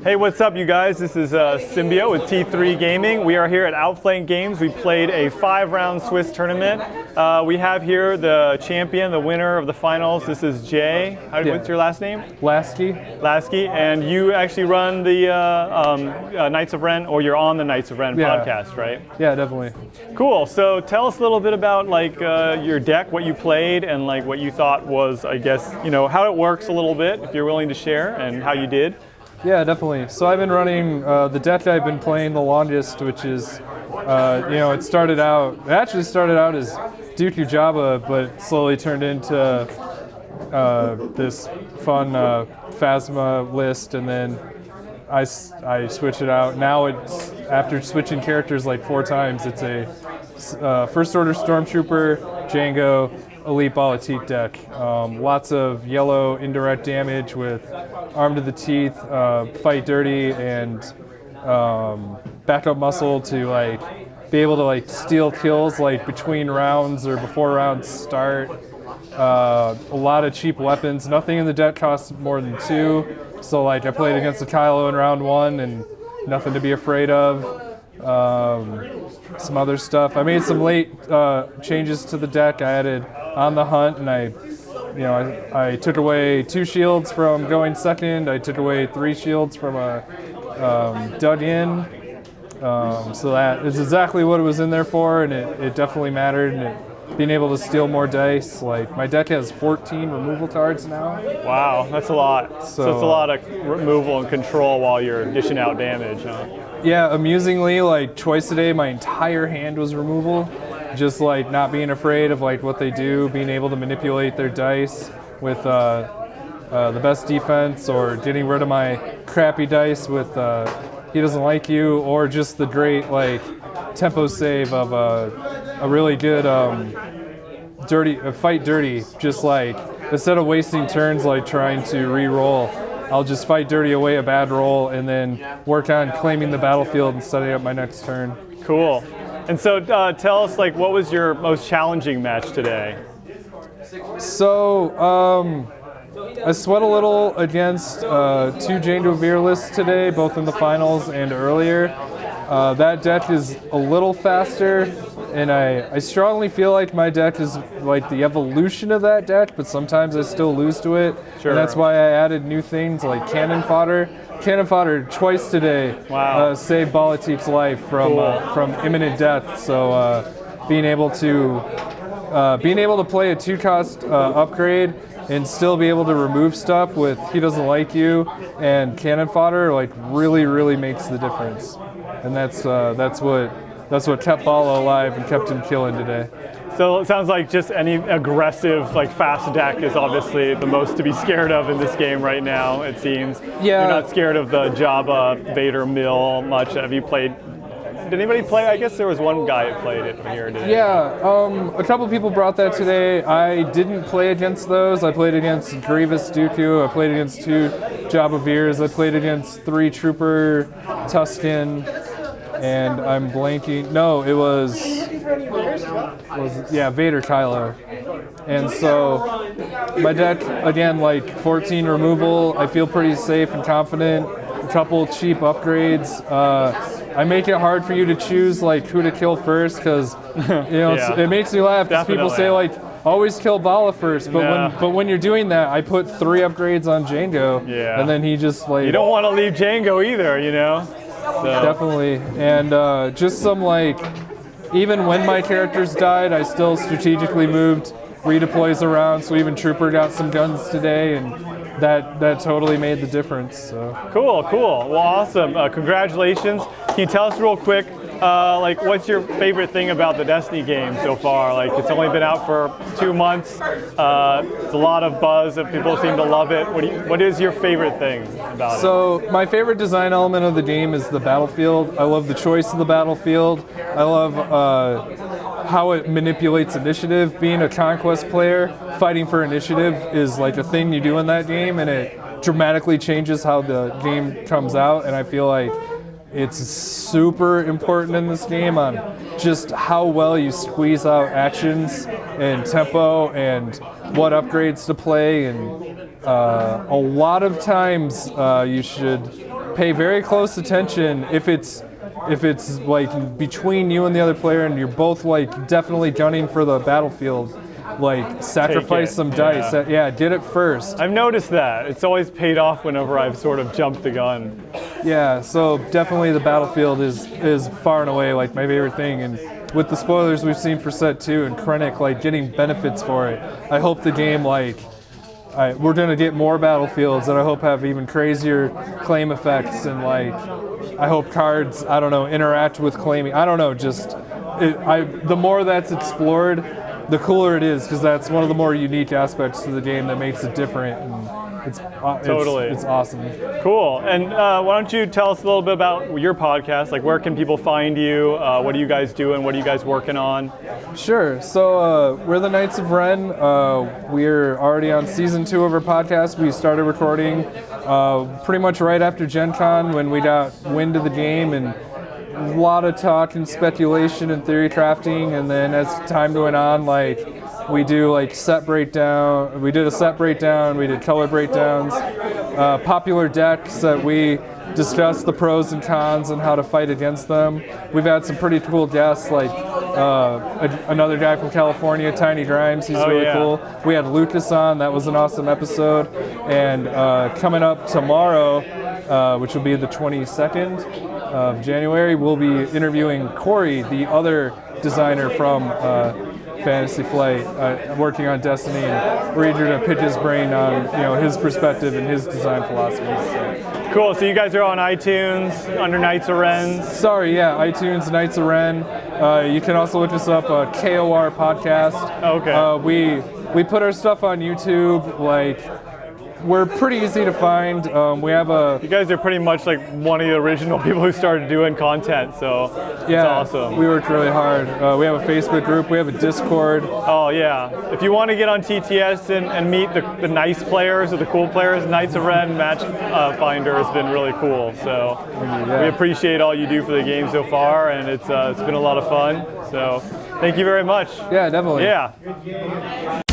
Hey, what's up, you guys? This is Symbio with T3 Gaming. We are here at Outflank Games. We played a 5-round Swiss tournament. We have here the champion, the winner of the finals. This is Jay. What's your last name? Laske. Laske, and you actually run the Knights of Ren, or you're on the Knights of Ren podcast, right? Yeah, definitely. Cool. So tell us a little bit about your deck, what you played, and what you thought was, I guess, how it works a little bit, if you're willing to share, and how you did. Yeah, definitely. So I've been running the deck I've been playing the longest, which is, it actually started out as Dooku Jabba, but slowly turned into this fun Phasma list, and then I switch it out. Now it's, after switching characters 4 times, it's a First Order Stormtrooper, Jango, Elite Balatique deck. Lots of yellow indirect damage with Arm to the Teeth, Fight Dirty, and backup muscle to be able to steal kills between rounds or before rounds start. A lot of cheap weapons. Nothing in the deck costs more than 2. So I played against the Kylo in round 1 and nothing to be afraid of. Some other stuff. I made some late changes to the deck. I added On the Hunt, and I took away 2 shields from going second. I took away 3 shields from dug in. So that is exactly what it was in there for, and it definitely mattered. And being able to steal more dice. My deck has 14 removal cards now. Wow, that's a lot. So it's a lot of removal and control while you're dishing out damage, huh? Yeah, amusingly, twice a day, my entire hand was removal. Just not being afraid of what they do, being able to manipulate their dice with the best defense, or getting rid of my crappy dice with He Doesn't Like You, or just the great tempo save of a really good Fight Dirty. Just instead of wasting turns trying to re-roll, I'll just Fight Dirty away a bad roll and then work on claiming the battlefield and setting up my next turn. Cool. And so tell us, what was your most challenging match today? So, I sweat a little against 2 Jango Veerlists today, both in the finals and earlier. That deck is a little faster, and I strongly feel like my deck is the evolution of that deck, but sometimes I still lose to it. Sure. And that's why I added new things like Cannon Fodder. Cannon Fodder twice today. Wow. Saved Balatique's life from imminent death. So being able to play a 2-cost upgrade and still be able to remove stuff with He Doesn't Like You and Cannon Fodder really makes the difference. And that's what kept Bala alive and kept him killing today. So it sounds like just any aggressive, fast deck is obviously the most to be scared of in this game right now, it seems. Yeah. You're not scared of the Jabba Vader mill much. Have you played? Did anybody play? I guess there was one guy that played it here today. Yeah, a couple people brought that today. I didn't play against those. I played against Grievous Dooku. I played against 2 Jabba Veers. I played against 3 Trooper Tusken. And I'm blanking. No, it was Vader Kylo. And so my deck, again, 14 removal. I feel pretty safe and confident. A couple cheap upgrades. I make it hard for you to choose who to kill first, because it makes me laugh because people say always kill Bala first, but when you're doing that, I put 3 upgrades on Jango, and then he just you don't want to leave Jango either, So. Definitely, and just some even when my characters died, I still strategically moved redeploys around, so even Trooper got some guns today, and that totally made the difference. So. Cool. Well, awesome. Congratulations. Can you tell us real quick, what's your favorite thing about the Destiny game so far? It's only been out for 2 months. It's a lot of buzz, and people seem to love it. What is your favorite thing about it? So my favorite design element of the game is the battlefield. I love the choice of the battlefield. I love how it manipulates initiative. Being a conquest player, fighting for initiative is a thing you do in that game, and it dramatically changes how the game comes out. And I feel it's super important in this game on just how well you squeeze out actions and tempo and what upgrades to play. And a lot of times you should pay very close attention if it's like between you and the other player and you're both like definitely gunning for the battlefield. Like sacrifice some dice. Yeah, get it first. I've noticed that. It's always paid off whenever I've sort of jumped the gun. Yeah, so definitely the battlefield is far and away like my favorite thing. And with the spoilers we've seen for set 2 and Krennic like getting benefits for it, I hope the game like we're gonna get more battlefields that I hope have even crazier claim effects and like I hope cards, I don't know, interact with claiming. I don't know, just the more that's explored, the cooler it is, because that's one of the more unique aspects to the game that makes it different. And it's awesome. Cool. And why don't you tell us a little bit about your podcast? Like, where can people find you? What are you guys doing? What are you guys working on? Sure. So we're the Knights of Ren. We're already on season 2 of our podcast. We started recording pretty much right after Gen Con when we got wind of the game, and a lot of talk and speculation and theory crafting, and then as time went on, like we do like set breakdown. We did a set breakdown. We did color breakdowns, popular decks that we discuss the pros and cons and how to fight against them. We've had some pretty cool guests, like another guy from California, Tiny Grimes. He's really cool. We had Lucas on. That was an awesome episode. And coming up tomorrow, which will be the 22nd of January, we'll be interviewing Corey, the other designer from Fantasy Flight, working on Destiny, and we're eager to pick his brain on his perspective and his design philosophies. So. Cool. So you guys are on iTunes under Knights of Ren. Sorry, yeah, iTunes, Knights of Ren. You can also look us up, KOR Podcast. Okay. We put our stuff on YouTube, like. We're pretty easy to find. We have You guys are pretty much like one of the original people who started doing content, so it's awesome. We worked really hard. We have a Facebook group. We have a Discord. Oh yeah. If you want to get on TTS and meet the nice players or the cool players, Knights of Ren Match Finder has been really cool. So we appreciate all you do for the game so far, and it's been a lot of fun. So thank you very much. Yeah, definitely. Yeah.